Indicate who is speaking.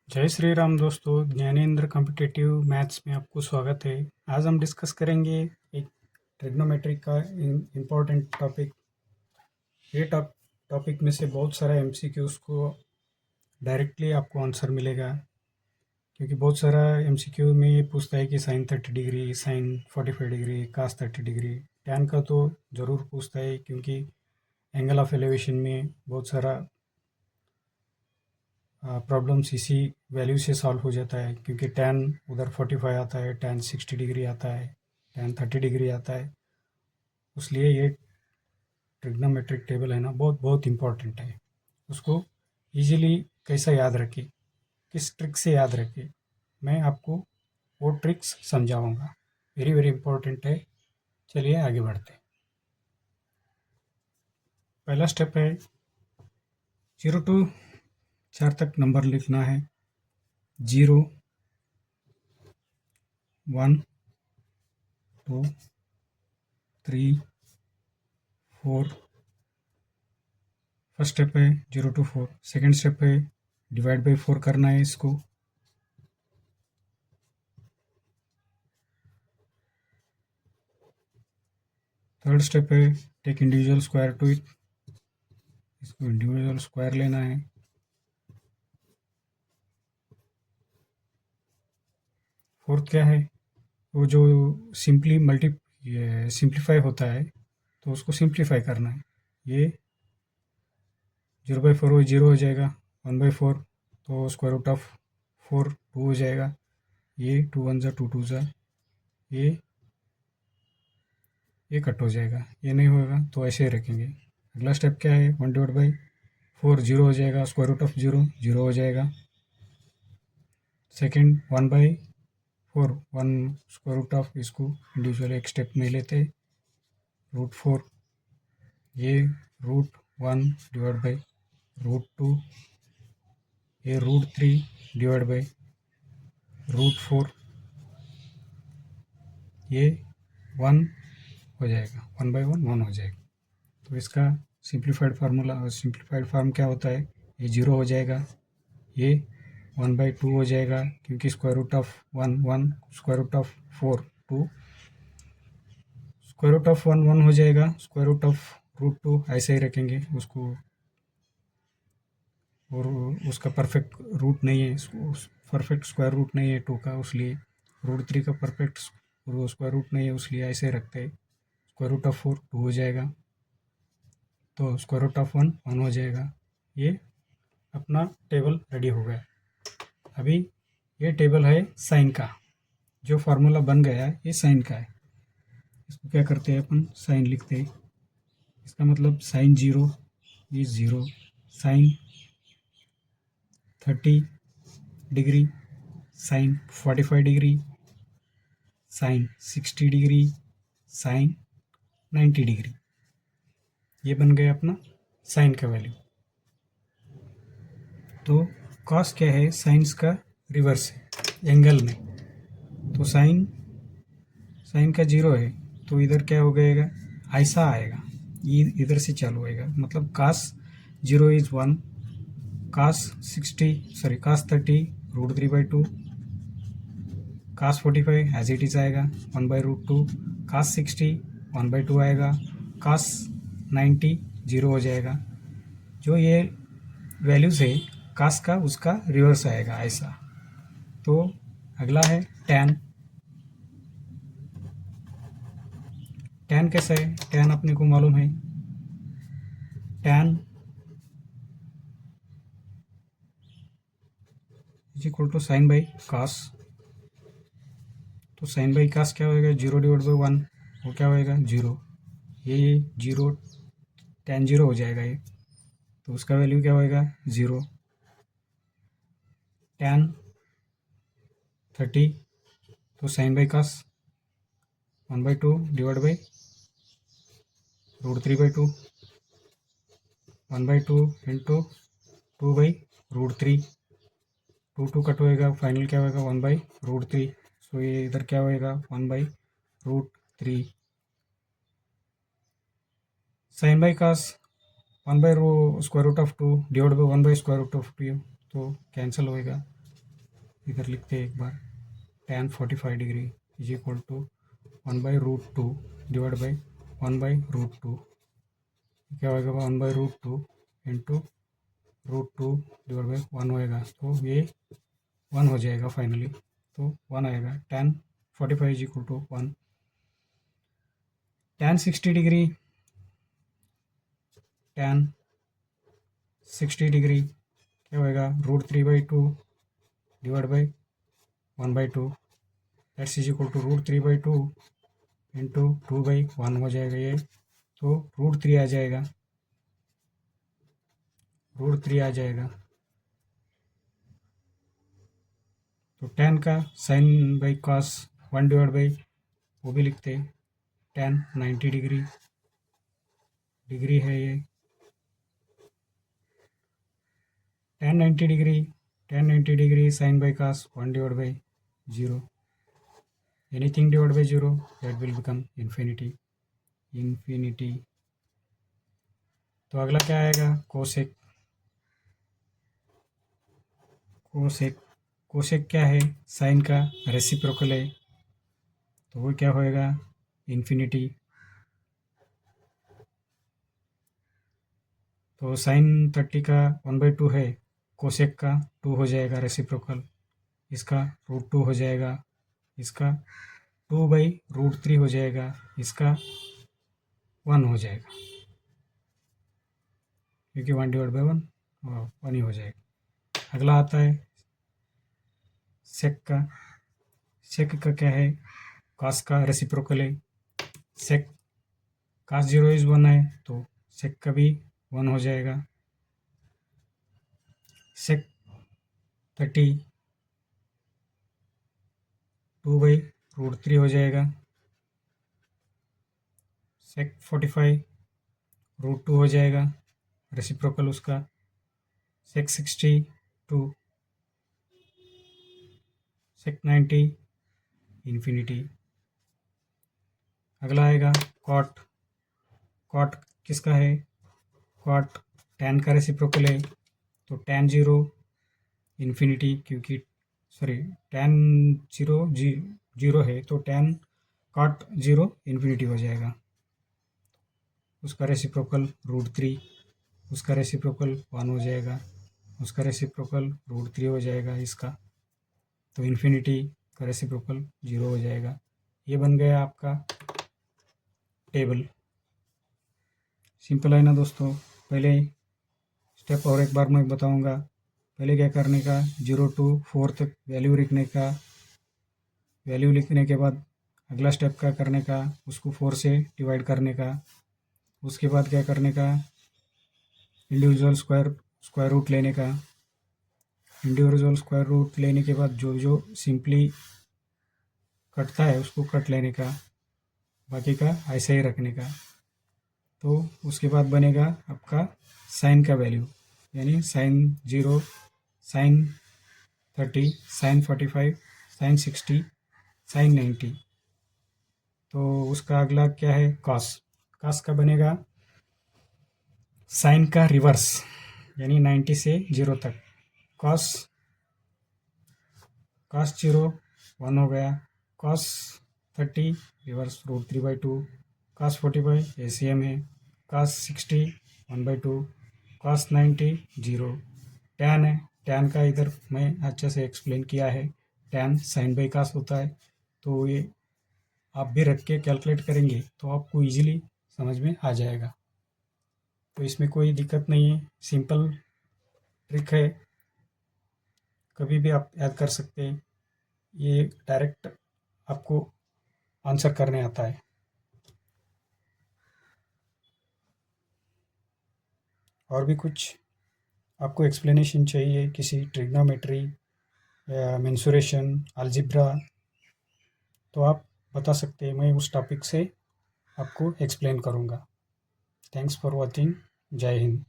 Speaker 1: जय श्री राम दोस्तों, Gyanendra competitive maths में आपको स्वागत है। आज हम डिस्कस करेंगे एक ट्रिग्नोमेट्री का इम्पोर्टेंट टॉपिक। ये टॉपिक में से बहुत सारा एमसीक्यूज को डायरेक्टली आपको आंसर मिलेगा, क्योंकि बहुत सारा एमसीक्यू में ये पूछता है कि साइन 30 डिग्री, साइन 45 डिग्री, कास 30 डिग्री। टैन का तो ज़रूर पूछता है, क्योंकि एंगल ऑफ एलिवेशन में बहुत सारा प्रॉब्लम्स इसी वैल्यू से सॉल्व हो जाता है, क्योंकि टैन उधर 45 आता है, टैन 60 डिग्री आता है, टैन 30 डिग्री आता है। इसलिए ये ट्रिग्नोमेट्रिक टेबल है ना, बहुत बहुत इम्पोर्टेंट है। उसको इजीली कैसा याद रखें, किस ट्रिक से याद रखें, मैं आपको वो ट्रिक्स समझाऊंगा। वेरी वेरी इम्पोर्टेंट है। चलिए आगे बढ़ते हैं। पहला स्टेप है 0 to 4 तक नंबर लिखना है। 0, 1, 2, 3, 4। फर्स्ट स्टेप है 0 to 4। सेकेंड स्टेप है डिवाइड बाई 4 करना है इसको। थर्ड स्टेप है take individual square to it. इसको इंडिविजुअल स्क्वायर लेना है। फोर्थ क्या है, वो जो सिंप्लीफाई होता है, तो उसको सिंप्लीफाई करना है। ये 0/4 वो 0 हो जाएगा, 1/4 तो स्क्वायर रूट ऑफ 4 2 हो जाएगा। ये 2 1 2 2 ये कट हो जाएगा, ये नहीं होगा तो ऐसे ही रखेंगे। अगला स्टेप क्या है, 1/4 0 हो जाएगा, स्क्वायर रूट ऑफ 0 0 हो जाएगा। सेकेंड 1/4 1 स्क्वायर रूट ऑफ, इसको इंडिविजुअल एक स्टेप में लेते, √4। ये √1 डिवाइड बाई √2। ये √3 डिवाइड बाई √4। ये 1 हो जाएगा, 1/1 1 हो जाएगा। तो इसका सिंप्लीफाइड फॉर्म क्या होता है, ये 0 हो जाएगा, ये 1/2 हो जाएगा, क्योंकि square root of 1 1, square root of 4 2, square root of 1 1 हो जाएगा, स्क्वायर रूट ऑफ √2 ऐसे ही रखेंगे उसको। और उसका परफेक्ट रूट नहीं है, परफेक्ट स्क्वायर रूट नहीं है 2 का, उसलिए √3 का परफेक्ट स्क्वायर रूट नहीं है, इसलिए ऐसे रखते हैं। स्क्वायर रूट ऑफ 4 2 हो जाएगा, तो स्क्वायर रूट ऑफ 1 1 हो जाएगा। ये अपना टेबल रेडी हो गया। अभी ये टेबल है साइन का, जो फार्मूला बन गया है ये साइन का है। इसको क्या करते हैं, अपन साइन लिखते हैं। इसका मतलब साइन 0 ये 0, sine 30 degree, sine 45 degree, sine 60 degree, sine 90 degree. ये बन गया अपना साइन का वैल्यू। तो कॉस क्या है, साइंस का रिवर्स है एंगल में। तो साइन का 0 है, तो इधर क्या हो गएगा, ऐसा आएगा, ये इधर से चालू होएगा। मतलब cos 0 is 1, cos 30 √3/2, cos 45 as it is आएगा 1/√2, कास 60 1/2 आएगा, कास 90 0 हो जाएगा। जो ये वैल्यूज है कास का, उसका रिवर्स आएगा ऐसा। तो अगला है टैन। टैन कैसा है, टैन अपने को मालूम है, tan is equal to sine by cos. तो साइन बाई कास क्या होएगा, 0 डिवाइड बाई 1, वो क्या होएगा 0। ये 0 टैन 0 हो जाएगा ये, तो उसका वैल्यू क्या होएगा 0। टैन 30, तो sine by cos 1/2 divide by √3/2, 1/2 into 2/√3, 2 2 cut होएगा, फाइनल क्या होएगा 1/√3। सो ये इधर क्या होएगा 1/√3। Sine by cos 1/√2 divide by 1/√2, तो कैंसिल होएगा। इधर लिखते हैं एक बार, tan 45 degree is equal to 1/√2 divide by 1/√2, क्या होएगा 1/√2 इंटू √2 डिवाइड बाई 1 होएगा, तो ये 1 हो जाएगा फाइनली, तो 1 आएगा। tan 45 is equal to 1। tan 60 degree, tan 60 degree क्या होएगा √3/2 divide by 1/2, that's is equal to √3/2 into 2/1 हो जाएगा ये, तो √3 आ जाएगा, √3 आ जाएगा। तो tan का sine by cos 1 divide by वो भी लिखते हैं, tan 90 डिग्री है ये, tan 90 degree sine by cos 1 divide by 0, anything divide by 0 that will become infinity. तो अगला क्या आएगा कोसेक। कोसेक क्या है, साइन का रेसिप्रोकल है, तो वो क्या होएगा इन्फिनिटी। तो साइन 30 का 1/2 है, कोसेक का 2 हो जाएगा रेसिप्रोकल, इसका √2 हो जाएगा, इसका 2/√3 हो जाएगा, इसका 1 हो जाएगा, क्योंकि 1 डिवाइड बाई 1 1 ही हो जाएगा। अगला आता है सेक का क्या है, कॉस का रेसिप्रोकल है, सेक cos 0 इज 1 है, तो सेक का भी 1 हो जाएगा। सेक 30 2/√3 हो जाएगा, सेक 45 √2 हो जाएगा रेसिप्रोकल उसका, सेक 60 2, सेक 90 इन्फिनिटी। अगला आएगा कॉट किसका है, कॉट tan का रेसिप्रोकल है, तो tan 0 इन्फिनिटी, क्योंकि tan 0 है, तो tan कॉट 0 इन्फिनिटी हो जाएगा, उसका रेसिप्रोकल √3, उसका रेसिप्रोकल 1 हो जाएगा, उसका रेसिप्रोकल √3 हो जाएगा इसका, तो इन्फिनिटी का रेसिप्रोकल 0 हो जाएगा। ये बन गया आपका टेबल। सिंपल है ना दोस्तों। पहले स्टेप और एक बार मैं बताऊंगा। पहले क्या करने का, 0 to 4 तक वैल्यू लिखने का, वैल्यू लिखने के बाद अगला स्टेप क्या करने का, उसको 4 से डिवाइड करने का। उसके बाद क्या करने का, इंडिविजुअल स्क्वायर रूट लेने का। इंडिविजुअल स्क्वायर रूट लेने के बाद जो जो सिंपली कटता है उसको कट लेने का, बाकी का ऐसे ही रखने का। तो उसके बाद बनेगा आपका साइन का वैल्यू, यानी sine 0, sine 30, sine 45, sine 60, sine 90। तो उसका अगला क्या है, कॉस का बनेगा साइन का रिवर्स, यानी 90 से 0 तक। कॉस 0 1 हो गया, कॉस 30 रिवर्स √3/2, कॉस 45 ACM है, कॉस 60 1/2, कॉस 90 0। टैन है, टैन का इधर मैं अच्छे से एक्सप्लेन किया है, टैन साइन बाई कॉस होता है। तो ये आप भी रख के कैलकुलेट करेंगे तो आपको इजीली समझ में आ जाएगा। तो इसमें कोई दिक्कत नहीं है, सिंपल ट्रिक है, कभी भी आप याद कर सकते हैं। ये डायरेक्ट आपको आंसर करने आता है। और भी कुछ आपको एक्सप्लेनेशन चाहिए किसी ट्रिग्नोमेट्री या मेंसुरेशन, अलजेब्रा, तो आप बता सकते हैं, मैं उस टॉपिक से आपको एक्सप्लेन करूँगा। Thanks for watching. जय हिंद।